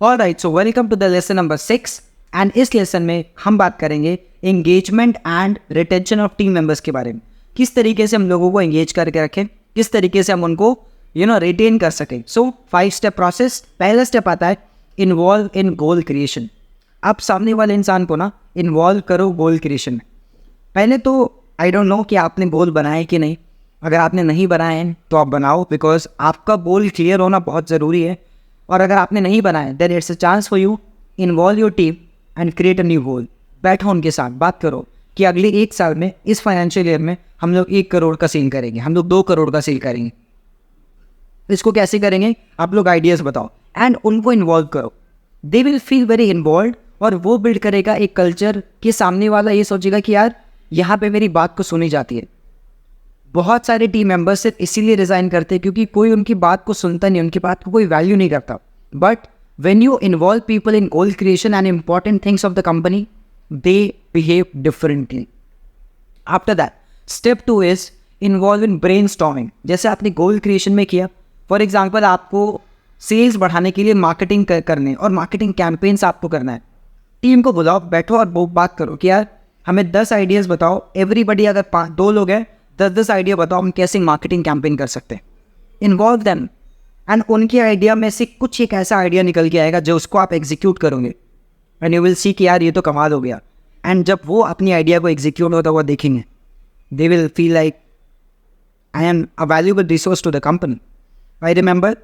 Alright, so welcome to the lesson number 6 and इस lesson में हम बात करेंगे engagement and retention of team members के बारे में। किस तरीके से हम लोगों को एंगेज करके रखें, किस तरीके से हम उनको रिटेन कर सकें। सो 5 स्टेप प्रोसेस। पहला स्टेप आता है इन्वॉल्व इन गोल क्रिएशन। आप सामने वाले इंसान को इन्वॉल्व करो गोल क्रिएशन में। पहले तो आई डोंट नो कि आपने गोल बनाए कि नहीं। अगर आपने नहीं बनाए हैं तो आप बनाओ, बिकॉज आपका गोल क्लियर होना बहुत ज़रूरी है। और अगर आपने नहीं बनाया then it's a chance for you, involve your team and create a new goal. बैठो उनके साथ, बात करो कि अगले 1 साल में, इस फाइनेंशियल ईयर में हम लोग 1 करोड़ का सेल करेंगे, हम लोग 2 करोड़ का सेल करेंगे। इसको कैसे करेंगे, आप लोग आइडियाज़ बताओ एंड उनको इन्वॉल्व करो। दे विल फील वेरी इन्वॉल्व और वो बिल्ड करेगा एक कल्चर कि सामने वाला ये सोचेगा कि यार यहाँ पे मेरी बात को सुनी जाती है। बहुत सारे टीम मेंबर्स सिर्फ इसीलिए रिज़ाइन करते हैं क्योंकि कोई उनकी बात को सुनता नहीं, उनकी बात को कोई वैल्यू नहीं करता। But when you involve people in goal creation and important things of the company, they behave differently. After that step 2 is involve in brainstorming. जैसे आपने गोल क्रिएशन में किया, फॉर एग्जाम्पल आपको सेल्स बढ़ाने के लिए मार्केटिंग करने और मार्केटिंग कैंपेन्स आपको करना है। टीम को बुलाओ, बैठो और बात करो कि यार हमें 10 आइडियाज़ बताओ। एवरीबडी, अगर 2 लोग हैं, 10 आइडिया बताओ हम कैसे मार्केटिंग कैंपेन कर सकते हैं। इन्वॉल्व देम एंड उनके आइडिया में से कुछ एक ऐसा आइडिया निकल के आएगा जो उसको आप एग्जीक्यूट करोगे एंड यू विल सी कि यार ये तो कमाल हो गया। एंड जब वो अपनी आइडिया को एग्जीक्यूट होता हुआ देखेंगे, they will feel like I am a valuable resource to the company. I remember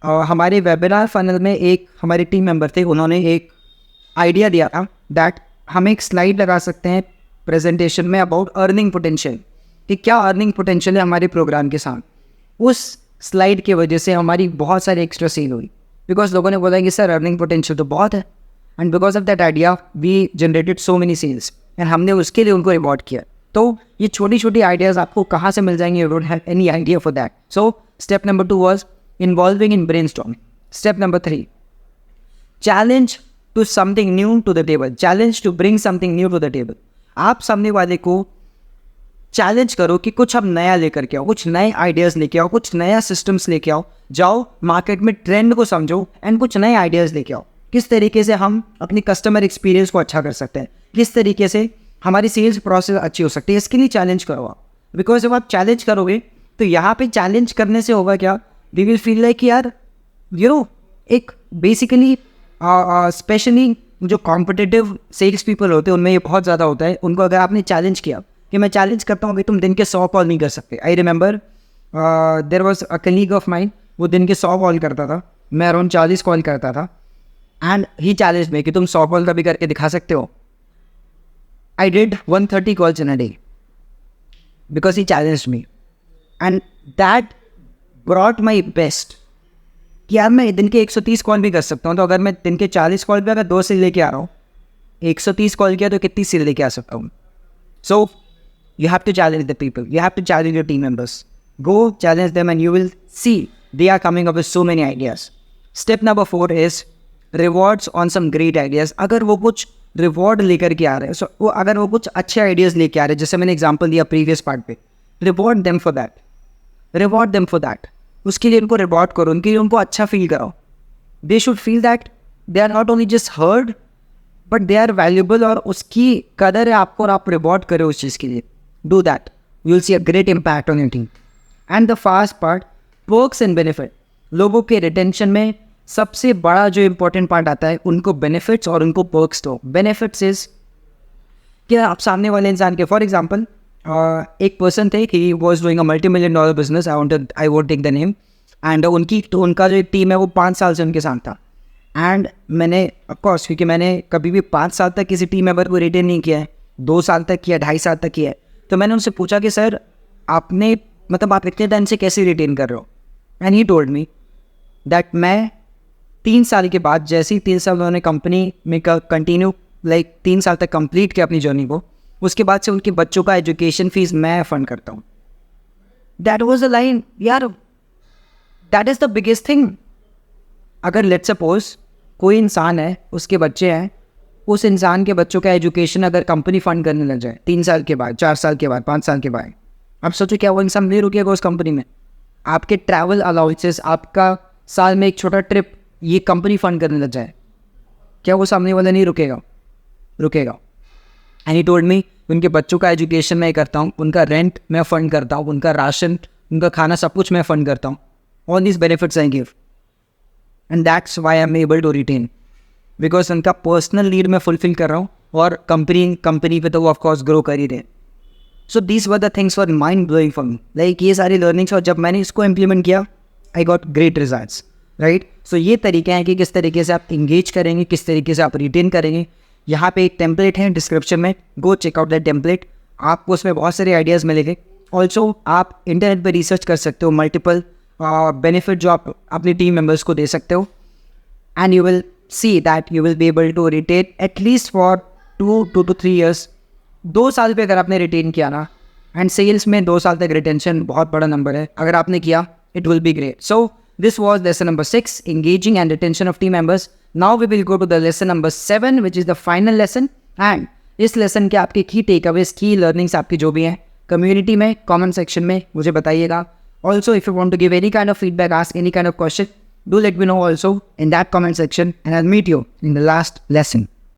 हमारे वेबिनार फनल में एक हमारे टीम मेंबर थे, उन्होंने एक आइडिया दिया था दैट हम एक स्लाइड लगा सकते हैं प्रेजेंटेशन में अबाउट अर्निंग पोटेंशियल, कि क्या अर्निंग पोटेंशियल है हमारे प्रोग्राम के साथ। उस स्लाइड की वजह से हमारी बहुत सारी एक्स्ट्रा सेल हुई, बिकॉज लोगों ने बोला कि सर अर्निंग पोटेंशियल तो बहुत है। And because of that idea we generated so many sales and हमने उसके लिए उनको रिवॉर्ड किया। तो ये छोटी छोटी आइडियाज़ आपको कहाँ से मिल जाएंगे, you don't have any idea for that. So step number 2 was involving in brainstorming. Step number 3, challenge to something new to the table. Challenge to bring something new to the table. आप सामने वाले को challenge करो कि कुछ अब नया लेकर के आओ, कुछ नए आइडियाज़ लेके आओ, कुछ नया सिस्टम्स लेके आओ। जाओ मार्केट में ट्रेंड को समझो एंड कुछ नए आइडियाज़ लेके आओ। किस तरीके से हम अपनी कस्टमर एक्सपीरियंस को अच्छा कर सकते हैं, किस तरीके से हमारी सेल्स प्रोसेस अच्छी हो सकती है, इसके लिए चैलेंज करो आप। बिकॉज जब आप चैलेंज करोगे तो यहाँ पे चैलेंज करने से होगा क्या, वी विल फील लाइक यार एक बेसिकली स्पेशली जो कॉम्पिटिटिव सेल्स पीपल होते हैं उनमें ये बहुत ज़्यादा होता है। उनको अगर आपने चैलेंज किया कि मैं चैलेंज करता हूँ कि तुम दिन के 100 कॉल नहीं कर सकते। I remember there was a colleague of mine, वो दिन के 100 कॉल करता था, मैं अराउंड 40 कॉल करता था। एंड ही चैलेंज में कि तुम 100 कॉल का भी करके दिखा सकते हो। I did 130 calls in a day because he challenge me and that brought my best कि यार मैं दिन के 130 कॉल भी कर सकता हूँ। तो अगर मैं दिन के 40 कॉल पे अगर 2 सेल लेके आ रहा हूँ, 130 कॉल किया तो कितनी सेल लेके आ सकता हूँ। सो you have to challenge the people, you have to challenge your team members. Go challenge them and you will see they are coming up with so many ideas. Step number 4 is rewards on some great ideas. अगर वो कुछ reward लेकर के आ रहे हैं, अगर वो कुछ अच्छे आइडियाज़ लेके आ रहे हैं, जैसे मैंने एग्जांपल दिया प्रीवियस पार्ट पे, रिवॉर्ड देम फॉर दैट। उसके लिए उनको रिवॉर्ड करो, उनके लिए उनको अच्छा फील कराओ। They should feel that they are not only just heard but they are valuable, और उसकी कदर है आपको और आप रिवॉर्ड करो उस चीज़ के लिए। Do that. You'll see a great impact on your team. And the fast part, perks and benefit. लोगों के रिटेंशन में सबसे बड़ा जो इम्पोर्टेंट पार्ट आता है, उनको बेनिफिट्स और उनको पर्क्स दो। बेनिफिट्स इज क्या आप सामने वाले इंसान के, फॉर एग्जांपल एक पर्सन थे, he was doing a $multi-million business, I won't take the name, and उनका जो टीम है वो 5 साल से उनके साथ था। एंड मैंने ऑफकोर्स, क्योंकि मैंने कभी भी 5 साल तक किसी टीम मेंबर को रिटेन नहीं किया है, 2 साल तक किया, 2.5 साल तक किया है, तो मैंने उनसे पूछा कि सर आपने आप इतने टाइम से कैसे रिटेन कर रहे हो। And he told me that मैं 3 साल के बाद, जैसे ही 3 साल उन्होंने कंपनी में कंटिन्यू 3 साल तक कंप्लीट किया अपनी जर्नी को, उसके बाद से उनके बच्चों का एजुकेशन फीस मैं फंड करता हूँ। दैट वॉज द लाइन यार, that is the biggest thing. अगर लेट्स सपोज कोई इंसान है, उसके बच्चे हैं, उस इंसान के बच्चों का एजुकेशन अगर कंपनी फंड करने लग जाए 3 साल के बाद, 4 साल के बाद, 5 साल के बाद, अब सोचो क्या वो इंसान नहीं रुकेगा उस कंपनी में। आपके ट्रैवल अलाउंसेस, आपका साल में एक छोटा ट्रिप, ये कंपनी फंड करने लग जाए, क्या वो सामने वाला नहीं रुकेगा। एंड ही टोल्ड मी उनके बच्चों का एजुकेशन मैं करता हूँ, उनका रेंट मैं फ़ंड करता हूँ, उनका राशन, उनका खाना, सब कुछ मैं फ़ंड करता हूँ। All this benefits I give and that's why I am able to retain, because उनका पर्सनल नीड मैं फुलफिल कर रहा हूँ और कंपनी पे तो वो ऑफकोर्स ग्रो कर ही रहे। So these were the things for mind blowing for me, like ये सारी लर्निंग्स, और जब मैंने इसको इम्प्लीमेंट किया I got great results, right. So ये तरीके हैं कि किस तरीके से आप इंगेज करेंगे, किस तरीके से आप रिटेन करेंगे। यहाँ पे एक टेम्पलेट है डिस्क्रिप्शन में, go check out that template, आपको उसमें बहुत सारे आइडियाज़ मिलेंगे। ऑल्सो आप इंटरनेट पर रिसर्च कर सकते हो मल्टीपल बेनिफिट जो आप अपनी टीम मेम्बर्स को दे सकते हो, and you will see that you will be able to retain at least for 2 to 3 years। 2 साल पे अगर आपने रिटेन किया ना, एंड सेल्स में 2 साल तक रिटेंशन बहुत बड़ा नंबर है, अगर आपने किया it will be great. So this was lesson number 6, engaging and retention of team members। Now we will go to the lesson number 7, which is the final lesson। and इस lesson के आपके की takeaways, की learnings आपकी जो भी हैं, community में कमेंट सेक्शन में मुझे बताइएगा। Also if you want to give any kind of feedback, ask any kind of question, do let me know also in that comment section, and I'll meet you in the last lesson।